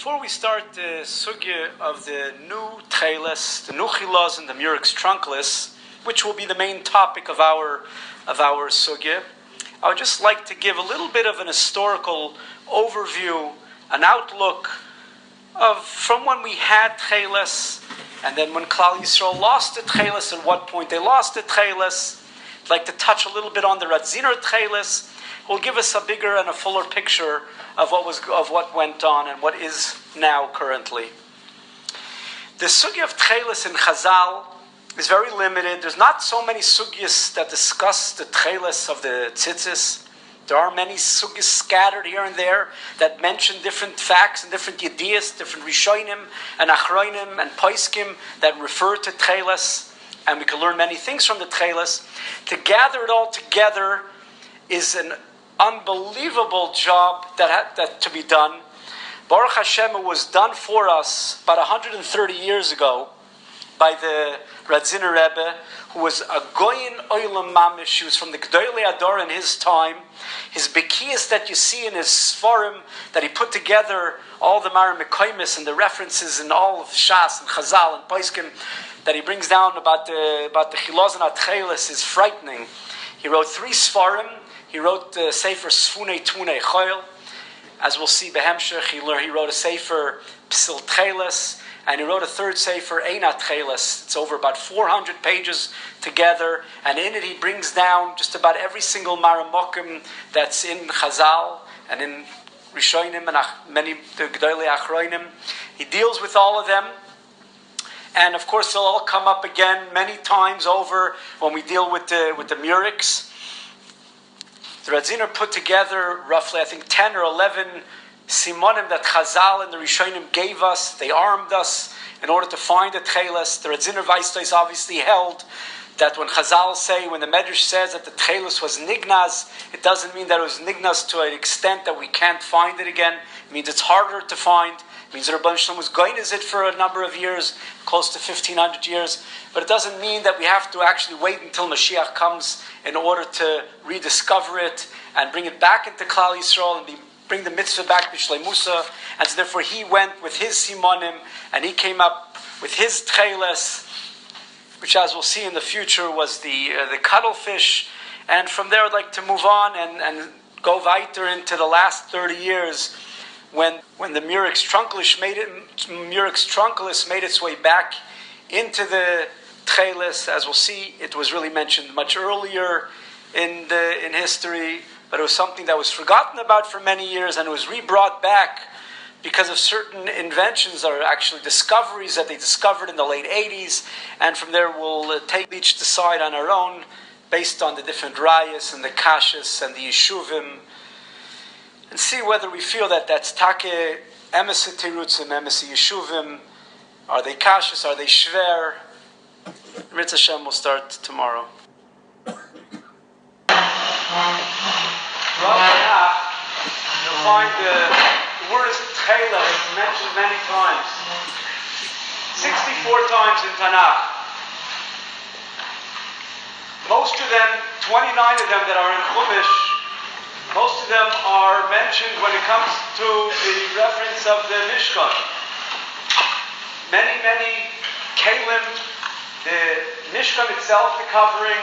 Before we start the sugya of the new techeles, the new chilas, and the murex trunkless, which will be the main topic of our sugya, I would just like to give a little bit of an historical overview, an outlook of from when we had techeles, and then when Klal Yisrael lost the techeles, at what point they lost the techeles. I'd like to touch a little bit on the Radziner techeles. Will give us a bigger and a fuller picture of what went on and what is now currently. The sugya of techeles in Chazal is very limited. There's not so many sugyas that discuss the techeles of the tzitzis. There are many sugyas scattered here and there that mention different facts and different yediyas, different rishonim and achronim and poiskim that refer to techeles, and we can learn many things from the techeles. To gather it all together is an unbelievable job that to be done. Baruch Hashem, it was done for us about 130 years ago by the Radziner Rebbe, who was a goyin oilam mamish. He was from the Gdolei Ador in his time. His bekiyas that you see in his sforim, that he put together all the Mara Mekoimis and the references in all of Shas and Chazal and Poiskim that he brings down about the Chilaz and Techeles is frightening. He wrote 3 sforim. He wrote the Sefer Sfunei Tunei Choil. As we'll see, Behemshech, he wrote a Sefer Psil Techeles, and he wrote a 3rd Sefer Einat Techeles. It's over about 400 pages together, and in it he brings down just about every single Maramokim that's in Chazal and in Rishonim and many the Gdolei Achronim. He deals with all of them, and of course they'll all come up again many times over when we deal with the Murex. The Radziner put together roughly, I think, 10 or 11 simonim that Chazal and the Rishonim gave us. They armed us in order to find the techeles. The Radziner Vaistois obviously held that when Chazal say, when the Medrash says that the techeles was nignaz, it doesn't mean that it was nignaz to an extent that we can't find it again. It means it's harder to find. It means that Rabban Shalom was going as it for a number of years, close to 1,500 years. But it doesn't mean that we have to actually wait until Mashiach comes in order to rediscover it and bring it back into Klal Yisrael and bring the mitzvah back to Shlei Musa. And so therefore he went with his simonim and he came up with his techeles, which as we'll see in the future was the cuttlefish. And from there I'd like to move on and go weiter into the last 30 years when the Murex Trunkless made its way back into the techeles. As we'll see, it was really mentioned much earlier in history, but it was something that was forgotten about for many years, and it was re-brought back because of certain inventions or actually discoveries that they discovered in the late 80s, and from there we'll take each decide on our own based on the different rayas and the kashas and the yeshuvim, and see whether we feel that that's take emes tirutzim, emes yeshuvim. Are they kashas? Are they shver? Ritz Hashem will start tomorrow. You'll find the word techeles mentioned many times. 64 times in Tanakh. Most of them, 29 of them that are in Chumash, most of them are mentioned when it comes to the reference of the Mishkan. Many kelim, the Mishkan itself, the covering.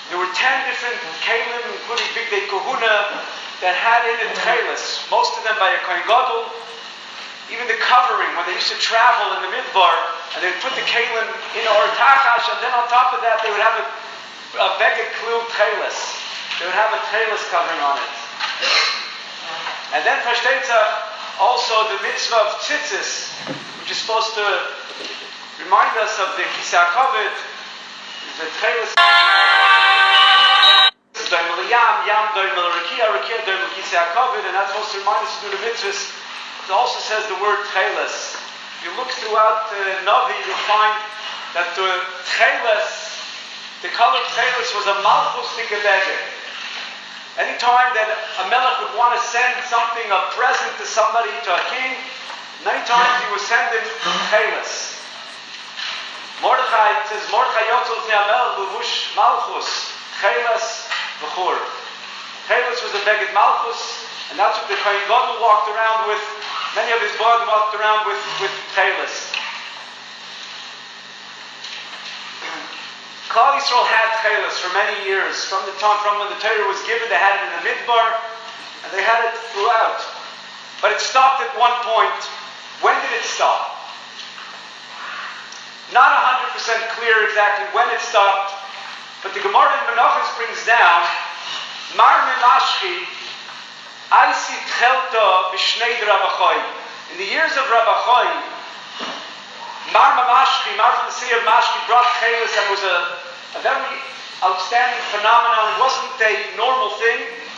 There were 10 different kelim, including Big Day Kahuna, that had in it techeles. Most of them by a Kohen Gadol. Even the covering, when they used to travel in the Midbar, and they'd put the kelim in Or Tachash, and then on top of that they would have a beged klil techeles. They would have a techeles covering on it. And then Pashtetza, also the mitzvah of tzitzis, which is supposed to remind us of the Kisei HaKavod, the techeles. And that's supposed to remind us to do the mitzvahs. It also says the word techeles. If you look throughout the Navi, you'll find that the techeles, the color of techeles was a malchus tikabege. Anytime that a melech would want to send something, a present to somebody, to a king, many times he would send him techeles. Mordechai, it says, Mordechai yotzol fnei hamelech levush malchus, techeles v'chur. Techeles was a beged malchus, and that's what the Kohen Gadol walked around with Many of his boys walked around with techeles. Klal Yisrael had techeles for many years. From when the Torah was given, they had it in the midbar, and they had it throughout. But it stopped at one point. When did it stop? Not 100% clear exactly when it stopped, but the Gemara in Menachos brings down, Mar Mimashchi, Aisi Tchelta B'Shnei Rabachai. In the years of Rabachai, Mar Mimashchi, Mar from the city of Mashchi, brought techeles, and was a very outstanding phenomenon. It wasn't a normal thing.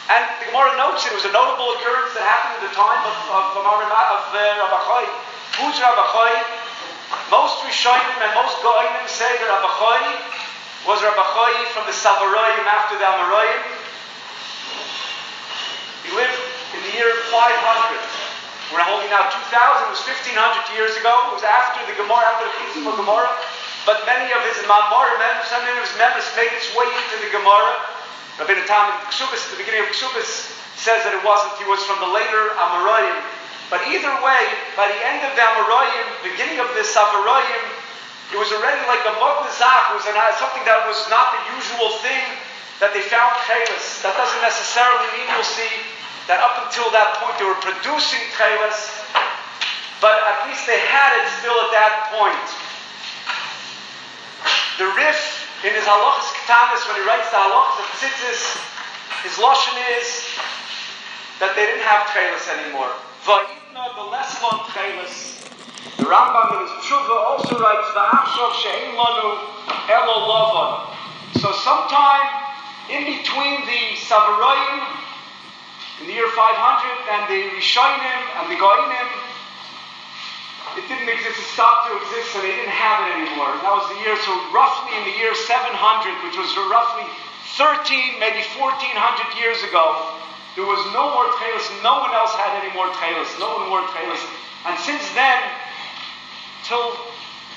And the Gemara notes it was a notable occurrence that happened at the time of Rabachai. Who's Rabachai? Most Rishonim and most Goinim say that Rabachai was Rabachai from the Savaroyim after the Amoraim. He lived in the year 500. We're holding now 2000. It was 1500 years ago. It was after the Gemara, after the Chizim of Gemara. But many of his Mamorim, some of his members made its way into the Gemara. Rabbeinu Tam in Ksubis, at the beginning of Ksubis, says that it wasn't. He was from the later Amoraim. But either way, by the end of the Amoraim, beginning of the Savaroyim, it was already like a Moglizach. It was something that was not the usual thing that they found techeles. That doesn't necessarily mean you'll see that up until that point they were producing techeles, but at least they had it still at that point. The Rif, in his halachas ketanis, when he writes the halachas of tzitzis, his lashon is that they didn't have techeles anymore. Va'itna b'leslan techeles. The Rambam in his tshuva also writes va'achshav she'ein lanu elo lavan. So sometime in between the Savaroyim in the year 500 and the Rishonim and the Goinim, it didn't exist. It stopped to exist, so they didn't have it anymore. That was the year, so roughly in the year 700, which was roughly 13, maybe 1400 years ago, there was no more techeles. No one else had any more techeles. No one more techeles. And since then, till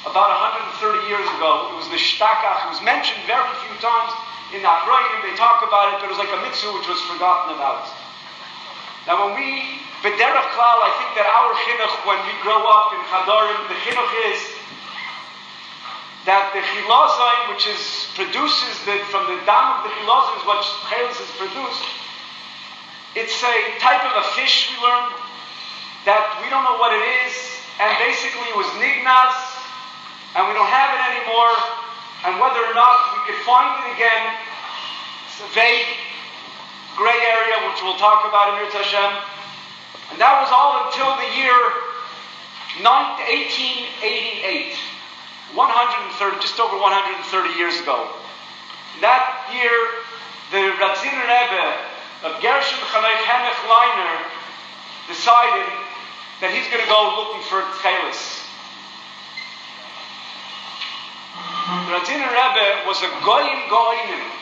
about 130 years ago, it was the shtakach. It was mentioned very few times in the Achrayim. They talk about it, but it was like a mitzvah which was forgotten about. Now when we, b'derech klal, I think that our chinuch, when we grow up in Chadarim, the chinuch is that the chilazim, which produces from the dam of the chilazim, is what techeles is produced. It's a type of a fish, we learned, that we don't know what it is, and basically it was nignaz, and we don't have it anymore, and whether or not we could find it again, it's a vague gray area, which we'll talk about in Mirz Hashem. And that was all until the year 1888. 130, just over 130 years ago. That year, the Radziner Rebbe of Gershom Chanech Hemech Leiner decided that he's going to go looking for techeles. The Radziner Rebbe was a Goinim.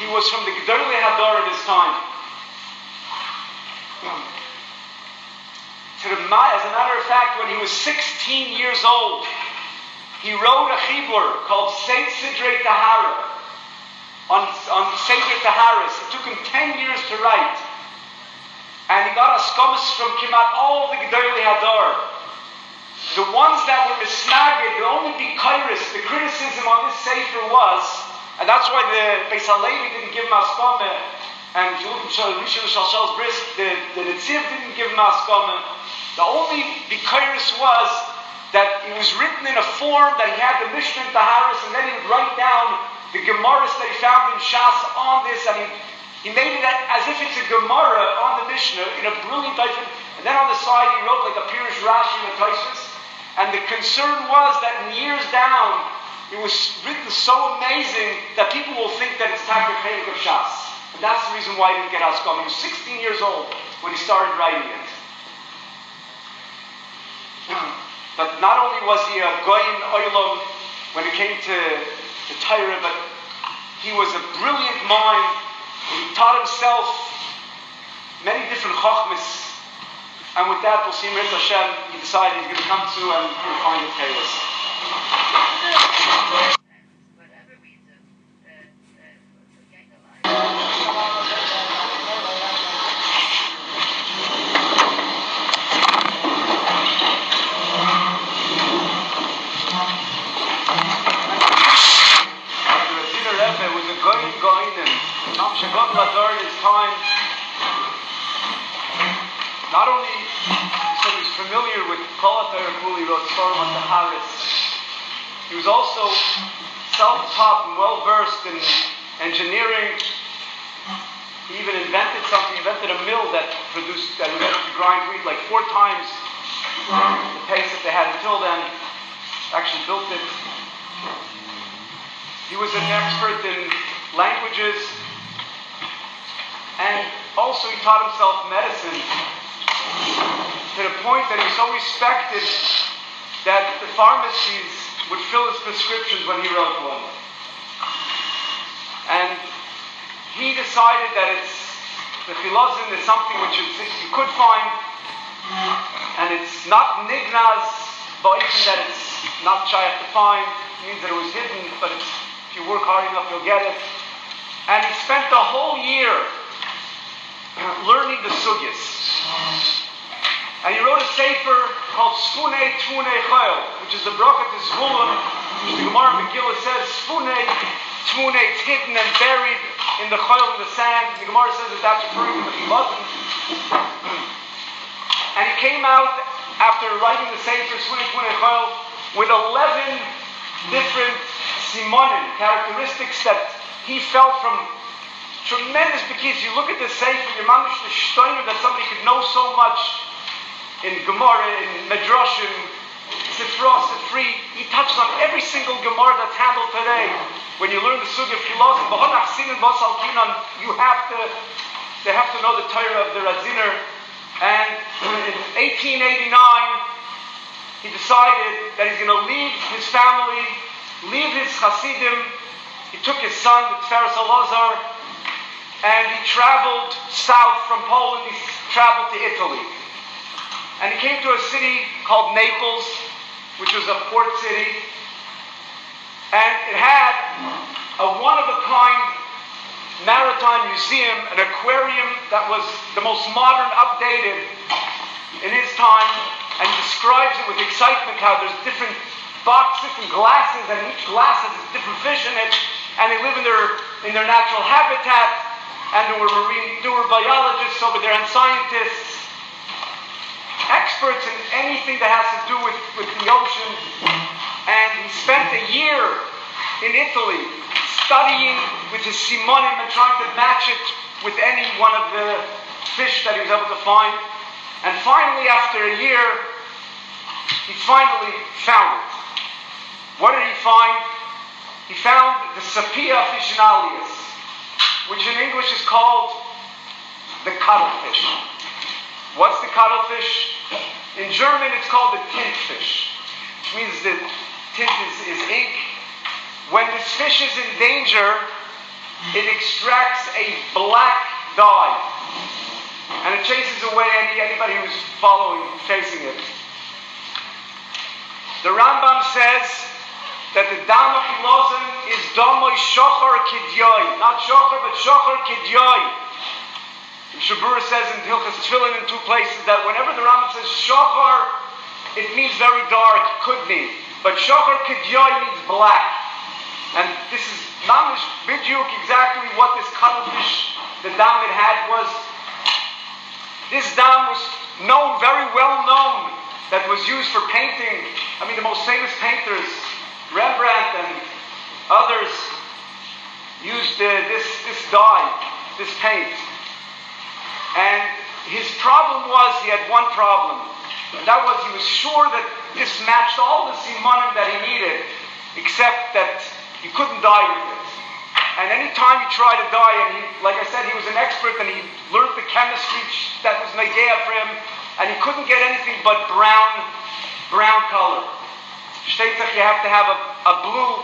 He was from the Gedolei Hador in his time. As a matter of fact, when he was 16 years old, he wrote a chibur called Seit Sidrei Tahara on Seder Taharis. It took him 10 years to write. And he got askamas from Kimat all the Gedolei Hador. The ones that were misnagid, the only bikairis, the criticism on this sefer was, and that's why the Beis HaLevi didn't give him askama, and Rishon Shalshal's brisk, the Netziv didn't give him askama. The only bikairis was that it was written in a form that he had the Mishnah and Taharis, and then he would write down the Gemaras that he found in Shas on this, and he made it as if it's a Gemara on the Mishnah in a brilliant type. And then on the side he wrote like a Pirush Rashi and a Tosfos. And the concern was that in years down, it was written so amazing that people will think that it's Takar Chelik of Shas. And that's the reason why he didn't get Haskam. He was 16 years old when he started writing it. But not only was he a Goyin Oilom when it came to Torah, but he was a brilliant mind. He taught himself many different Chochmas. And with that, we'll see Mirz Hashem. He decided he's going to come to and find the techeles. Whatever reason, not only so he was familiar with Kol HaTorah, he wrote Sforim on Taharis. He was also self-taught and well-versed in engineering. He even invented a mill that was able to grind wheat like 4 times the pace that they had until then. Actually built it. He was an expert in languages, and also he taught himself medicine to the point that he was so respected that the pharmacies would fill his prescriptions when he wrote one. And he decided that the chilazin is something which you could find, and it's not nignaz, but even that it's not shaykh to find. It means that it was hidden, but if you work hard enough, you'll get it. And he spent the whole year learning the sugyas. And he wrote a sefer called Sfunei Tfunei Chayil, which is the bracha to Zvulun, which the Gemara in Megillah says, Sfunei Tfunei, it's hidden and buried in the Chayil, in the sand. The Gemara says that that's referring to the Chilazim. And he came out after writing the sefer Sfunei Tfunei Chayil with 11 different simonim, characteristics that he felt from tremendous, because you look at this sefer, you're mamish the shtoiner that somebody could know so much in Gemara, in Medrashim, Sifra, Sifri. He touched on every single Gemara that's handled today. When you learn the Sugi of Chilazim, they have to know the Torah of the Raziner. And in 1889, he decided that he's going to leave his family, leave his Hasidim. He took his son, the Tferes Elazar, and he traveled south from Poland. He traveled to Italy. And he came to a city called Naples, which was a port city. And it had a one-of-a-kind maritime museum, an aquarium that was the most modern, updated in his time. And he describes it with excitement, how there's different boxes and glasses, and each glass has a different fish in it. And they live in their natural habitat. And there were biologists over there and scientists, experts in anything that has to do with the ocean. And he spent a year in Italy studying with his simonim and trying to match it with any one of the fish that he was able to find. And finally, after a year, he finally found it. What did he find? He found the Sapia officinalis, which in English is called the cuttlefish. What's the cuttlefish? In German, it's called the tintfish, which means that tint is ink. When this fish is in danger, it extracts a black dye, and it chases away anybody who's facing it. The Rambam says that the dam of Chilazim is damoy shochar kidyoy, not shochar, but shochar kidyoy. Shabura says in Hilchas Tefillin in 2 places that whenever the Rambam says shochar, it means very dark, could mean. But shochar kidyoy means black. And this is mamish bidyuk exactly what this cuttlefish, the dam it had was. This dam was very well known, that was used for painting. I mean, the most famous painters, Rembrandt and others, used this dye, this paint. And his problem was, he had one problem, and that was he was sure that this matched all the simonim that he needed, except that he couldn't dye with it. And any time he tried to dye, and like I said, he was an expert, and he learned the chemistry that was negea for him, and he couldn't get anything but brown color. Shteitzach, you have to have a blue,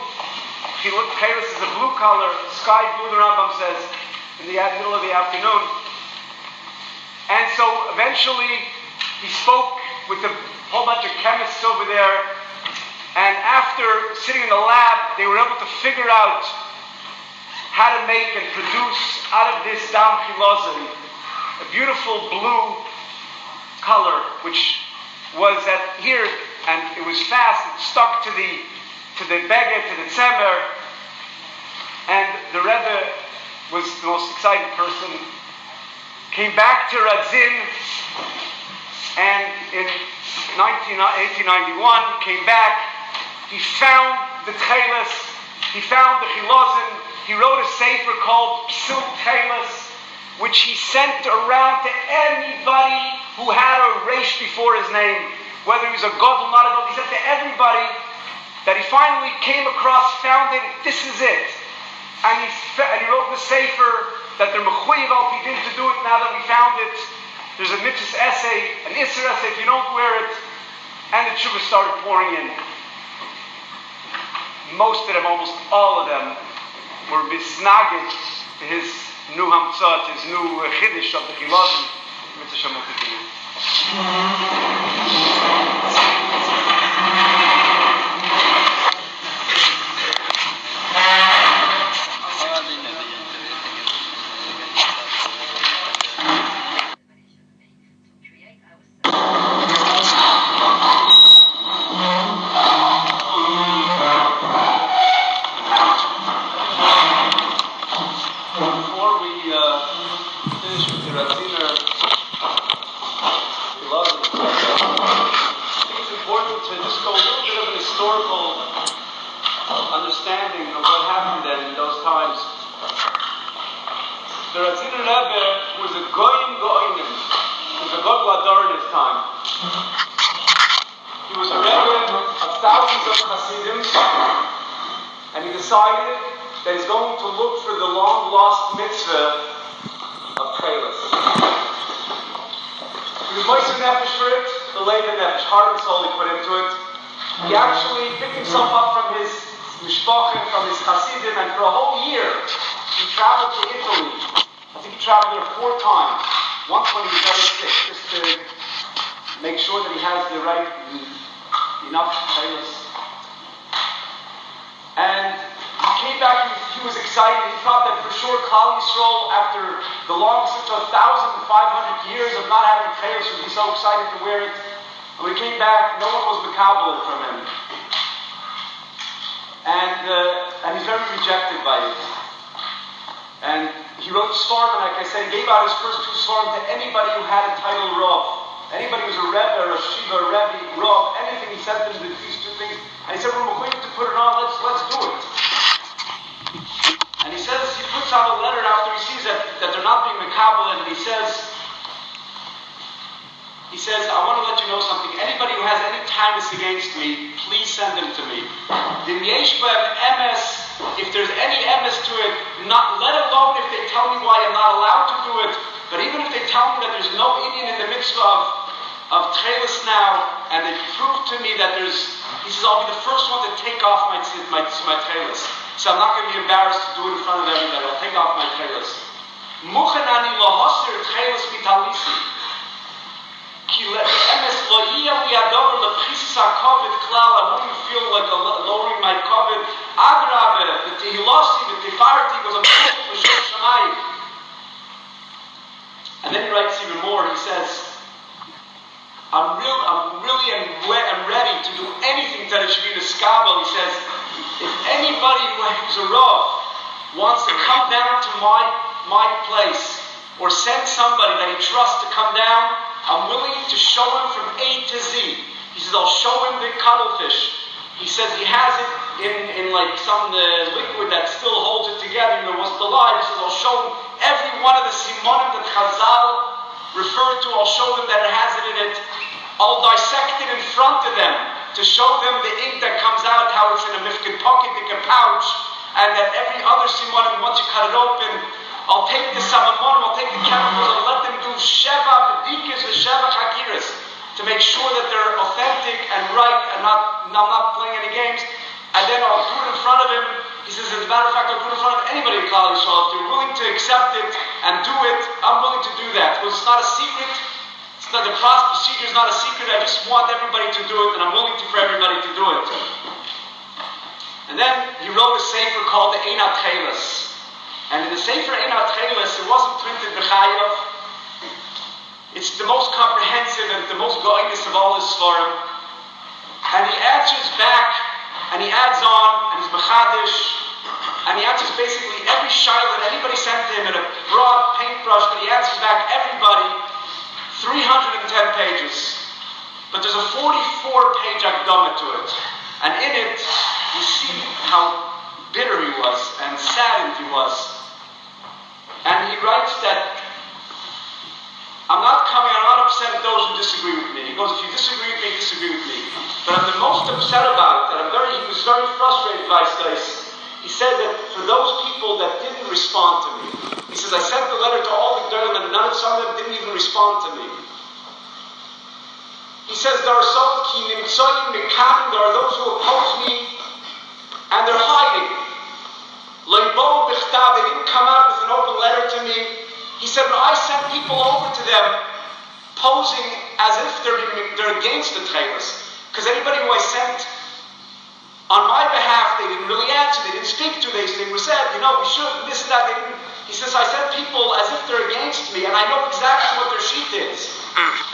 techeles is a blue color, sky blue, the Rambam says, in the middle of the afternoon. And so eventually he spoke with a whole bunch of chemists over there, and after sitting in the lab, they were able to figure out how to make and produce out of this dam chilazim a beautiful blue color, which was here, and it was fast, it stuck to the beged, to the tzemer, and the Rebbe was the most excited person. Came back to Radzin And in 1891, he came back. He found the techeles. He found the chilazon. He wrote a sefer called Techeles, which he sent around to anybody who had a resh before his name, whether he was a gadol, not a gadol. He said to everybody that he finally came across, found it. This is it. And he wrote the sefer that they're mechuyev al pidin to do it now that we found it. There's a mitzvah essay, an isser essay if you don't wear it. And the tshuva started pouring in. Most of them, almost all of them, were misnagid to his new hamtzah, his new chiddush of the chilazon. Mitzvah Shem U'Tikkun. Understanding of what happened then in those times. The Ratziner Rebbe was a goyim goyim. He was a godel ador in his time. He was a Rebbe of thousands of Hasidim, and he decided that he's going to look for the long lost mitzvah of techeles. He was moiser nefesh for it, the leiva nefesh, heart and soul he put into it. He actually picked himself up from his mishpachim, from his Hasidim, and for a whole year he traveled to Italy. I think he traveled there 4 times. Once when he was very sick, just to make sure that he has the right enough techeles. And he came back, he was excited. He thought that for sure Klal Yisrael, after the long 1,500 years of not having techeles, would be so excited to wear it. And when he came back, no one was mekabel from him. And he's very rejected by it. And he wrote Svarim, and like I said, he gave out his first 2 Svarim to anybody who had a title Rav. Anybody who was a Rebbe, or a Shiva, a Rebbe, Rav, anything, he sent them these 2 things. And he said, we're going to put it on, let's do it. And he says, he puts out a letter after he sees that they're not being mekabel, and he says, I want to let you know something. Anybody who has any kindness against me, please send them to me. If there's any MS to it, not let alone if they tell me why I'm not allowed to do it, but even if they tell me that there's no Indian in the mitzvah of techeles now, and they prove to me that he says, I'll be the first one to take off my techeles. So I'm not going to be embarrassed to do it in front of everybody. I'll take off my techeles. Muchen ani lahosir techeles mitalisi. I wouldn't feel like lowering my covet. Adrabe, the tehilasi, the tefarti goes on L'Shem Shamayim. And then he writes even more. He says, I'm ready to do anything that it should be the skabel. He says, if anybody who's a rav wants to come down to my place, or send somebody that he trusts to come down, I'm willing to show him from A to Z. He says, I'll show him the cuttlefish. He says he has it in like some liquid that still holds it together. You know, what's the lie? He says, I'll show him every one of the simonim that Chazal referred to. I'll show them that it has it in it. I'll dissect it in front of them to show them the ink that comes out, how it's in a mifked pocket, like a pouch, and that every other simonim, once you cut it open, I'll take the samamonim, I'll take the chemicals, I'll let them do sheva bedikas and sheva chakiras to make sure that they're authentic and right, and I'm not playing any games. And then I'll do it in front of him. He says, as a matter of fact, I'll do it in front of anybody in Klal Yisrael. If they're willing to accept it and do it, I'm willing to do that. Because it's not a secret. It's not, the procedure is not a secret. I just want everybody to do it, and I'm willing for everybody to do it. And then he wrote a sefer called the Ein HaTcheles. And in the Sefer Ein HaTcheles, it wasn't printed b'chayav. It's the most comprehensive and the most goyness of all his svarim. And he answers back, and he adds on, and he's mechadish, and he answers basically every shaila that anybody sent to him in a broad paintbrush, but he answers back everybody 310 pages. 44-page akdama to it. And in it, you see how bitter he was and saddened he was. And he writes that I'm not upset at those who disagree with me. He goes, if you disagree with me, disagree with me. But I'm the most upset about, that he was very frustrated by this. He said that for those people that didn't respond to me, he says, I sent the letter to all the Gedolim and some of them didn't even respond to me. He says, there are those who oppose me, and they're hiding. They didn't come out with an open letter to me. He said, when I sent people over to them, posing as if they're against the techeles, because anybody who I sent on my behalf, they didn't really answer, they didn't speak to, they said, we should, this and that. He says, I sent people as if they're against me, and I know exactly what their sheet is,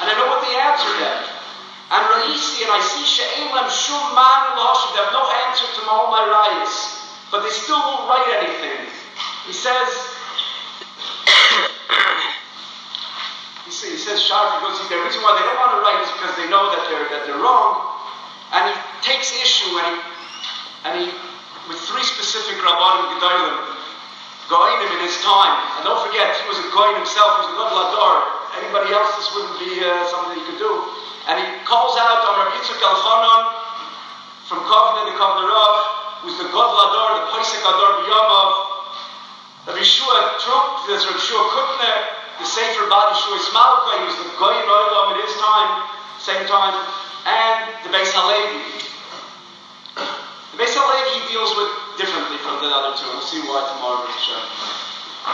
and I know what the answer is. And Rahisi, and I see She'elam Shum Man L'Hashiv, they have no answer to all my riots, but they still won't write anything. He says, Sharp, he goes, the reason why they don't want to write is because they know that they're wrong. And he takes issue, and he with three specific Rabbanim Gedolim, Goinim in his time. And don't forget, he was a Goin himself, he was a Gadol Ador. Anybody else, this wouldn't be something he could do. And he calls out on Rabbi Yitzchak Elchanan from Kovna to Kovna Rav, who's the Gadol Ador, the Poisek Ador B'Yamav. Rabbi Shua Truk, there's Rabbi Shua Kutner, the Sefer Badi Shua Ismalka, he was the Goyin Oilam at his time, same time, and the Beis Halevi. The Beis Halevi he deals with differently from the other two. We'll see why tomorrow, sure.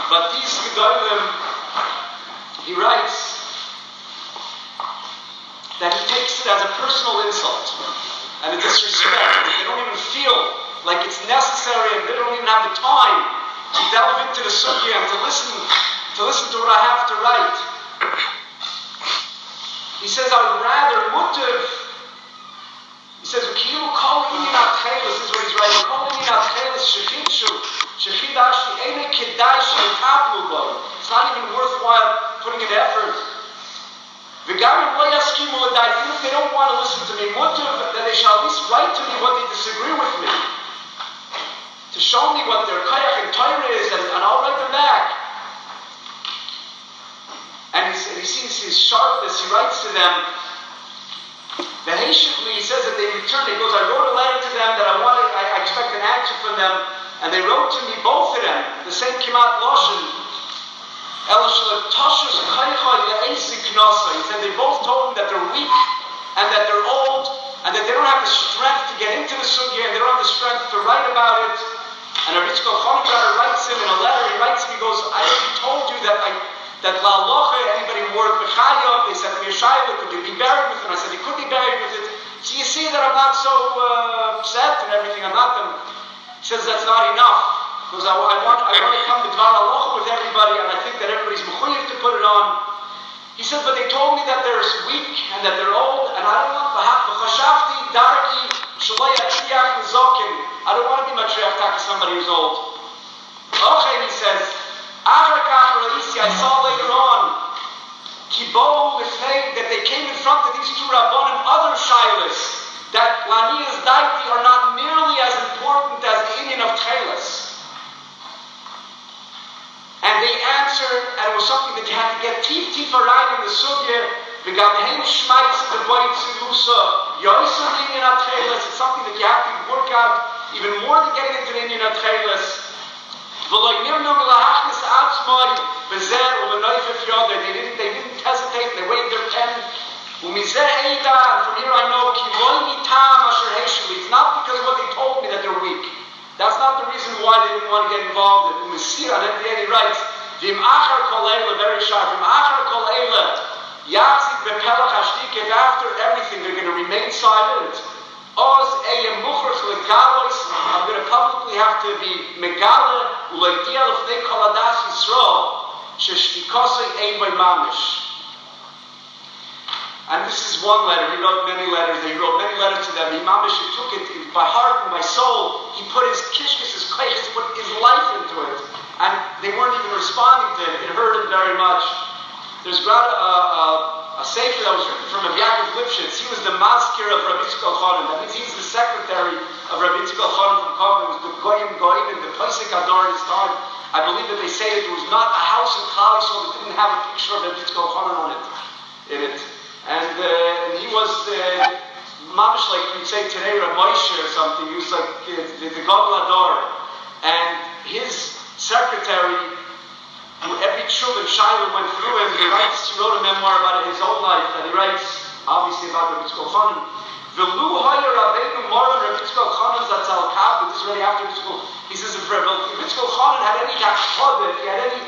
But these Gedolim, he writes that he takes it as a personal insult and a disrespect. They don't even feel like it's necessary, and they don't even have the time to delve into the sugya and to listen to what I have to write. He says, I would rather mutiv. He says, this is what he's writing. It's not even worthwhile putting an effort. Even if they don't want to listen to me, mutiv, that they shall at least write to me what they disagree with me, to show me what their kayach and Torah is, and I'll write them back. And he sees his sharpness. He writes to them. He says that they returned. He goes, I wrote a letter to them that I expect an answer from them, and they wrote to me, both of them, the same kimat loshen. He said they both told me that they're weak and that they're old and that they don't have the strength to get into the sugya and they don't have the strength to write about it. And Rabbi Yitzchak Elchanan writes him in a letter. He writes him. He goes, I already told you that la'alocha, anybody who worked b'chayav, they said to me, Yeshayla, could you be buried with it? And I said, he could be buried with it. So you see that I'm not so upset and everything. I'm not them. He says that's not enough. Because I want to come to Dvar Halacha with everybody, and I think that everybody's mechuyev to put it on. He said, but they told me that they're weak and that they're old, and I don't want v'chashafti darki shalei atzliach nezokin. I don't want to be matriach to somebody who's old. Okay, he says, I saw later on that they came in front of these two Rabbanim, other shilas, that Laniyas Daiti are not nearly as important as the Indian of techeles. And they answered, and it was something that you had to get right in the sugya. It's something that you have to work out even more than getting into the Indian of techeles. They didn't hesitate, they waved their pen. And from here I know it's not because of what they told me that they're weak. That's not the reason why they didn't want to get involved. And at the end he writes, very sharp, after everything they're going to remain silent. I'm going to publicly have to be megala uleidiel if they call adas Yisrael sheshtikosei ein by mamish. And this is one letter. He wrote many letters. He wrote many letters to them. He mamish, he took it by heart and by soul. He put his kishkis, his koyches, put his life into it, and they weren't even responding to it. It hurt him very much. There's a a sefer that was written from Rabbi Yaakov Lipschitz. He was the masker of Rabbi Yitzchak Elchanan. That means he's the secretary of Rabbi Yitzchak Elchanan from Kovna. It was the Goyim in the Pesach Adar in his time. I believe that they say that there was not a house in Klal Yisrael that didn't have a picture of Rabbi Yitzchak Elchanan on it. And he was mamish, like you'd say today, Rav Moshe or something. He was like the Gadol Adar. And his secretary, who every tshuva and shayla went through him, he wrote a memoir about his own life, and he writes, obviously, about Rabbi Yitzchak Elchanan. V'lu haya Rabbeinu Moran Rabbi Yitzchak Elchanan zatzal kav, this is already after Yitzchak. He says, if Rabbi Yitzchak Elchanan had any gachshod, if he had any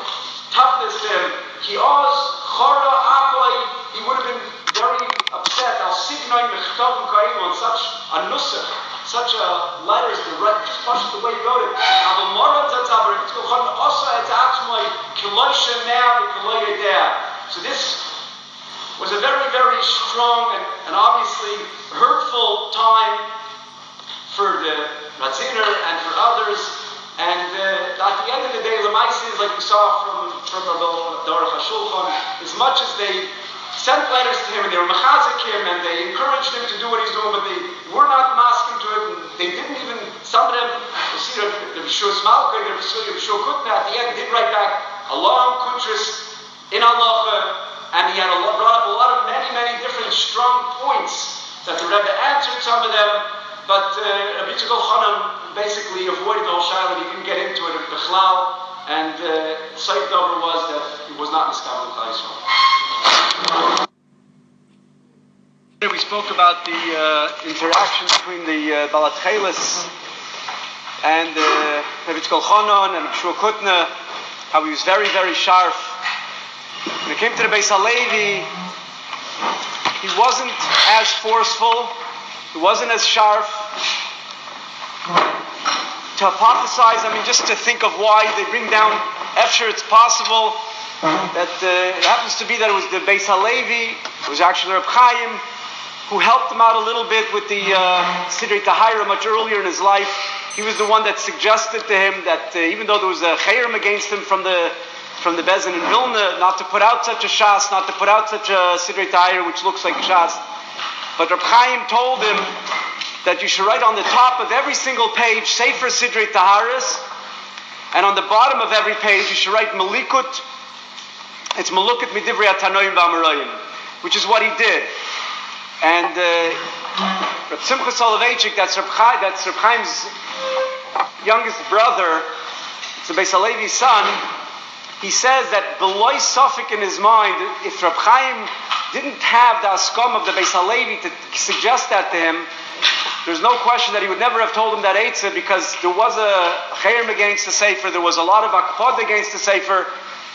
toughness to him, he was chora apoy, he would have been very upset. Al signoin mechtav ka'im, on such a nusach, such a letters to write, just much the way he wrote it. So this was a very, very strong and obviously hurtful time for the Ratziner and for others. And at the end of the day, Lamaisi is like we saw from Darach HaShulchan, as much as they sent letters to him and they were mechazik him and they encouraged him to do what he's doing, but they were not masking to it. And they didn't even, some of them, you see the B'shua Smalka, the B'shua Kutna, at the end did write back a long kutris in halacha, and he had brought up a lot of many different strong points that the Rebbe answered some of them, but Rabbi Yitzchak Elchanan basically avoided the whole shayla. He didn't get into it at Bechlal, and Saif Dover was that he was not miskabel Klal Yisrael. We spoke about the interaction between the techeles and Rabbi Yitzchak Elchanan and B'shua Kutna, how he was very, very sharp. When it came to the Beis HaLevi, he wasn't as forceful, he wasn't as sharp. To hypothesize, just to think of why they bring down, after it's possible that it happens to be that it was the Beis HaLevi, it was actually Reb Chaim, who helped him out a little bit with the Sidrei Tahira much earlier in his life. He was the one that suggested to him that even though there was a chayrim against him from the Bezin in Vilna, not to put out such a shas, not to put out such a Sidrei Tahira which looks like shas. But Reb Chaim told him that you should write on the top of every single page Sefer Sidrei Taharis, and on the bottom of every page you should write Malikut. It's Malukut Midivrei Atanoim V'Amarayim, which is what he did. And Reb Simcha Soloveitchik, that's Reb Chaim's youngest brother, it's the Beis HaLevi's son, he says that below suffix in his mind, if Reb Chaim didn't have the askom of the Beis HaLevi to suggest that to him, there's no question that he would never have told him that eitzah, because there was a chayrim against the Sefer, there was a lot of akpod against the Sefer,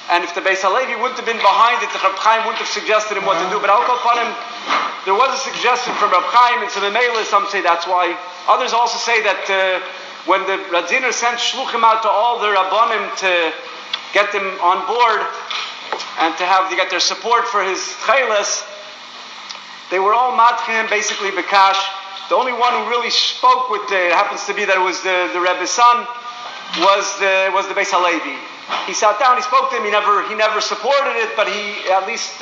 and if the Beis HaLevi wouldn't have been behind it, the Reb Chaim wouldn't have suggested him what to do. But I'll call upon him, there was a suggestion from Reb Chaim, and so the Mela, some say that's why. Others also say that when the Radziner sent shluchim out to all the Rabbanim to get them on board and to get their support for his techeles, they were all matchim, basically bekash. The only one who really spoke with it happens to be that it was the Rebbe's son, was the Beis HaLevi. He sat down, he spoke to him, he never supported it, but he at least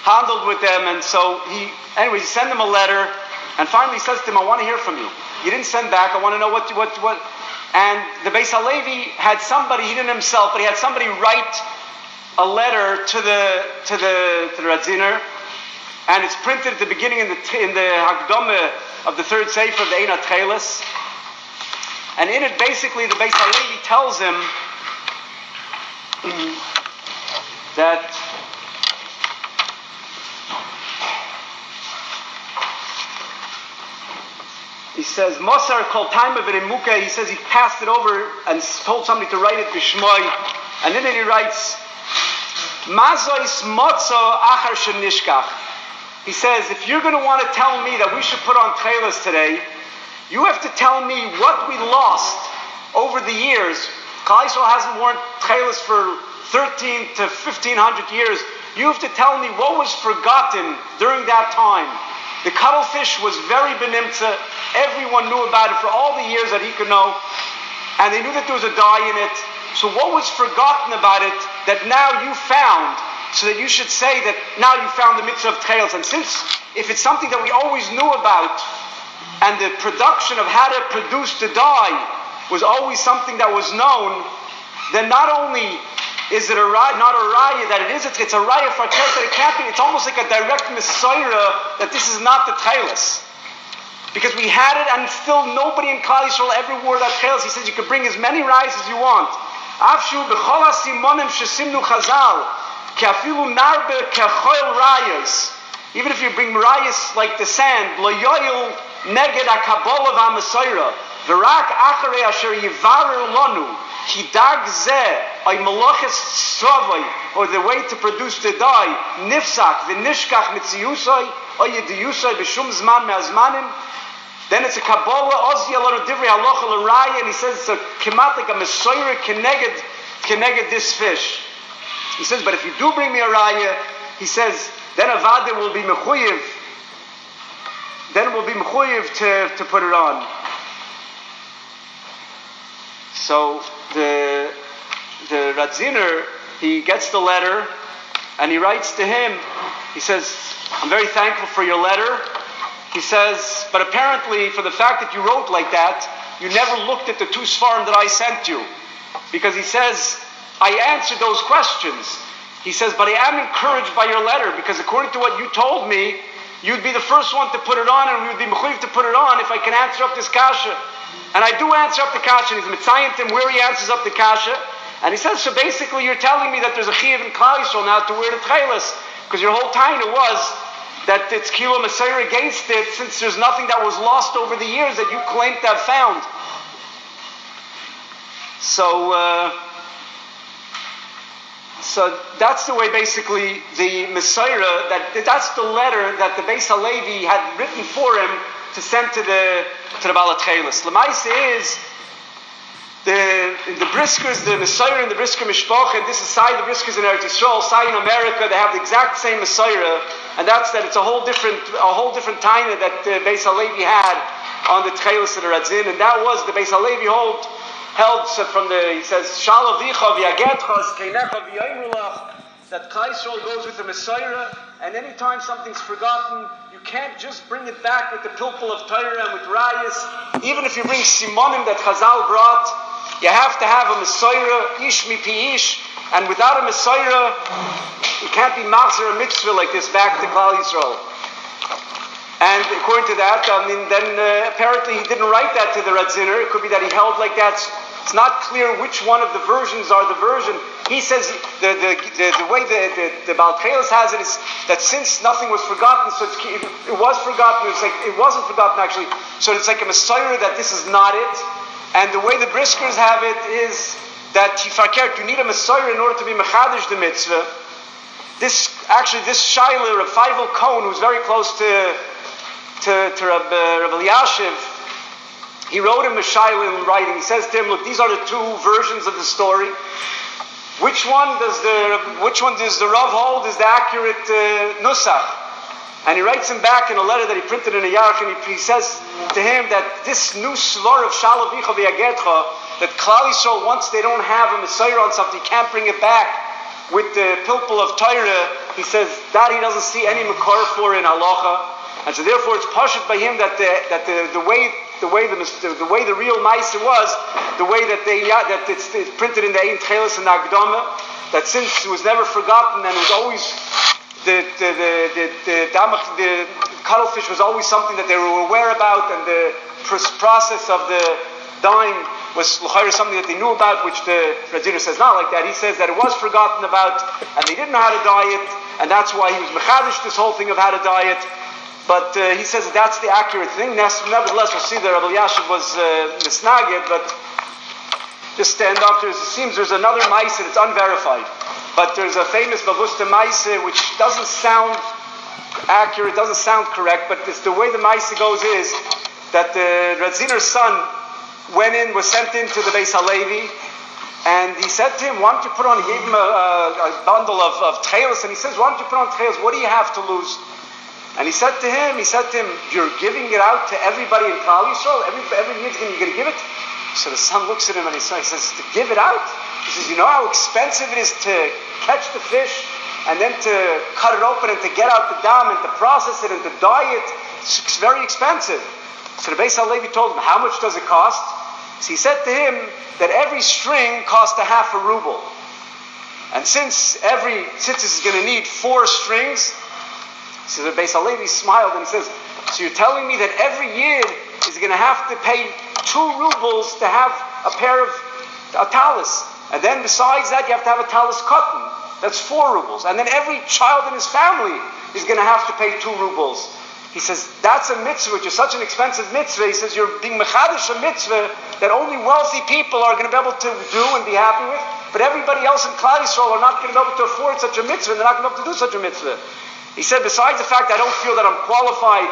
handled with them, and so he sent him a letter, and finally he says to him, I want to hear from you. You didn't send back, I want to know what. And the Beis HaLevi had somebody, he didn't himself, but he had somebody write a letter to the Radziner, and it's printed at the beginning in the Hagdome of the third Sefer of the Ein Techeles. And in it, basically, the Beis HaLevi tells him that he says, Mosar kol time of it in Mukha, he says he passed it over and told somebody to write it b'shmoi. And in it he writes, Mazois motzo achar shenishkach. He says, if you're going to want to tell me that we should put on techeles today, you have to tell me what we lost over the years. Klal Yisrael hasn't worn techeles for 13 to 1500 years. You have to tell me what was forgotten during that time. The cuttlefish was very benimtza. Everyone knew about it for all the years that he could know. And they knew that there was a dye in it. So what was forgotten about it that now you found so that you should say that now you found the mitzvah of techeles. And since, if it's something that we always knew about, and the production of how to produce the dye was always something that was known, then not only is it not a raya that it is, it's a raya for techeles that it can't be. It's almost like a direct messiah that this is not the techeles. Because we had it, and still nobody in Klal Yisrael ever wore that techeles. He says you can bring as many rayas as you want. Afshu b'chol hasimonim shesimnu chazal ke'afilu narbe ke'choil rayas. Even if you bring rayas like the sand, lo yoyil neged ha'kabbalah v'ha'mesorah v'rak acharei asher yivarer lanu hidag zeh ay malaches stravoi, or the way to produce the dye nifsak v'nishkach mitziyusai or yediyusai b'shum zman me'azmanim. Then it's a Kabbalah, Ozya Lanu Divrei Halacha L'Raya, and he says it's a kemat like a Mesorah keneged this fish. He says, but if you do bring me a Raya, he says, then a Vada will be mechuyev. Then it will be mechuyev to put it on. So the Radziner, he gets the letter, and he writes to him. He says, I'm very thankful for your letter. He says, but apparently for the fact that you wrote like that, you never looked at the 2 svarim that I sent you. Because he says, I answered those questions. He says, but I am encouraged by your letter, because according to what you told me, you'd be the first one to put it on, and we would be mechuyev to put it on if I can answer up this kasha. And I do answer up the kasha, and he's mitzayim him where he answers up the kasha. And he says, so basically you're telling me that there's a chiyuv in Klal Yisrael now to wear the techeles, because your whole taina was that it's kilo Messiah against it, since there's nothing that was lost over the years that you claim to have found. So that's the way basically the Messiah, that's the letter that the Beis HaLevi had written for him to send to the Baal HaTcheles. L'maisa is the briskers, the Messiah and the brisker mishpacha, and this is Sai the briskers in Eretz Yisrael, Sai in America, they have the exact same Messiah, and that's that it's a whole different taina that the Beis HaLevi had on the techeles of the Radzin, and that was the Beis HaLevi held from he says Shalavicha v'yagetcha keinecha v'yaimrulach, that Klal Yisrael goes with the Messiah, and anytime something's forgotten, you can't just bring it back with the pilpul of Torah and with rayas. Even if you bring simonim that Chazal brought, you have to have a Messiah, ish mipi ish, and without a Messiah, you can't be machzer a mitzvah like this back to Klal Yisrael. And according to that, then apparently he didn't write that to the Radziner. It could be that he held like that. It's not clear which one of the versions are the version. He says the way the Baal Techeles has it is that since nothing was forgotten, so it was forgotten. It's like it wasn't forgotten actually. So it's like a Messiah that this is not it. And the way the briskers have it is that you need a Messiah in order to be mechadish the mitzvah. This Shaila, Reb Feivel Cohen, who's very close to Reb alyashuv, he wrote him a Shaila in writing. He says to him, look, these are the 2 versions of the story. Which one does the Rav hold is the accurate nusach? And he writes him back in a letter that he printed in a yarch, and he says to him that this new svar of Shalavicha v'yagetcha, that Klal Yisrael, once they don't have a Messiah on something, he can't bring it back with the pilpul of Torah. He says that he doesn't see any makor for in halacha, and so therefore it's pashut by him that the way the real ma'aser was, the way that it's printed in the Ein Techeles and the Agdama, that since it was never forgotten and it was always the cuttlefish was always something that they were aware about, and the process of the dyeing was something that they knew about, which the Radziner says not like that. He says that it was forgotten about, and they didn't know how to dye it, and that's why he was mechadish this whole thing of how to dye it. But he says that's the accurate thing. Nevertheless, we'll see that Reb alyashuv was misnagid, but just stand up. It seems there's another ma'aser that's unverified. But there's a famous Bavusta ma'aser which doesn't sound accurate, doesn't sound correct, but the way the ma'aser goes is that the Radziner's son was sent into the Beis HaLevi, and he said to him, why don't you put on, he gave him a bundle of techeles, and he says, why don't you put on techeles, what do you have to lose? And he said to him, you're giving it out to everybody in Klal Yisrael, every year you're going to give it? So the son looks at him and he says, to give it out? He says, you know how expensive it is to catch the fish and then to cut it open and to get out the dam and to process it and to dye it, it's very expensive. So the Beis HaLevi told him, how much does it cost? So he said to him that every string cost a half a ruble. And since this is going to need 4 strings, so the Beis HaLevi smiled and says, so you're telling me that every Yid is going to have to pay 2 rubles to have a pair of a talis. And then besides that, you have to have a talis cotton. That's 4 rubles. And then every child in his family is going to have to pay 2 rubles. He says, that's a mitzvah, which is such an expensive mitzvah. He says, you're being mechadish a mitzvah that only wealthy people are going to be able to do and be happy with. But everybody else in Klal Yisrael are not going to be able to afford such a mitzvah. They're not going to be able to do such a mitzvah. He said, besides the fact I don't feel that I'm qualified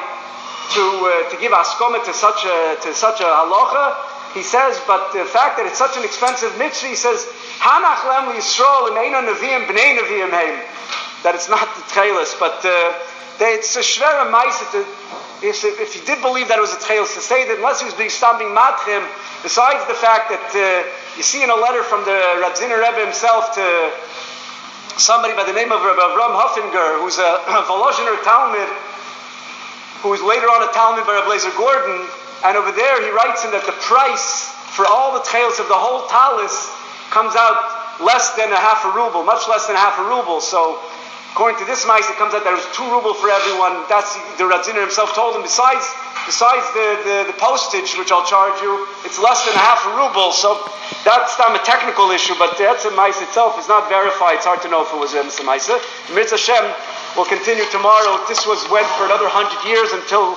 to give haskoma to such a halacha, he says, but the fact that it's such an expensive mitzvah, he says, Hanach lem Yisrael imeina neviim bnei neviim heim, that it's not the techeles, but it's a shvera ma'isa. If he did believe that it was a techeles, to say that unless he was being matchim, besides the fact that you see in a letter from the Radziner Rebbe himself to somebody by the name of Rabbi Avram Huffinger, who's a Volozhiner Talmud, who is later on a Talmud by Rabbi Blazer Gordon, and over there he writes in that the price for all the techeles of the whole talis comes out less than a half a ruble, much less than a half a ruble. So according to this mice, it comes out that there's 2 ruble for everyone. That's the Radziner himself told him. Besides the postage, which I'll charge you, it's less than a half a ruble. So that's not a technical issue, but the Etzem Mice itself is not verified. It's hard to know if it was Etzem Mice. Mitzvah Hashem will continue tomorrow. This went for another 100 years until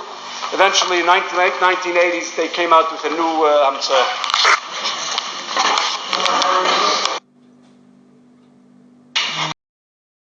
eventually in the 1980s they came out with a new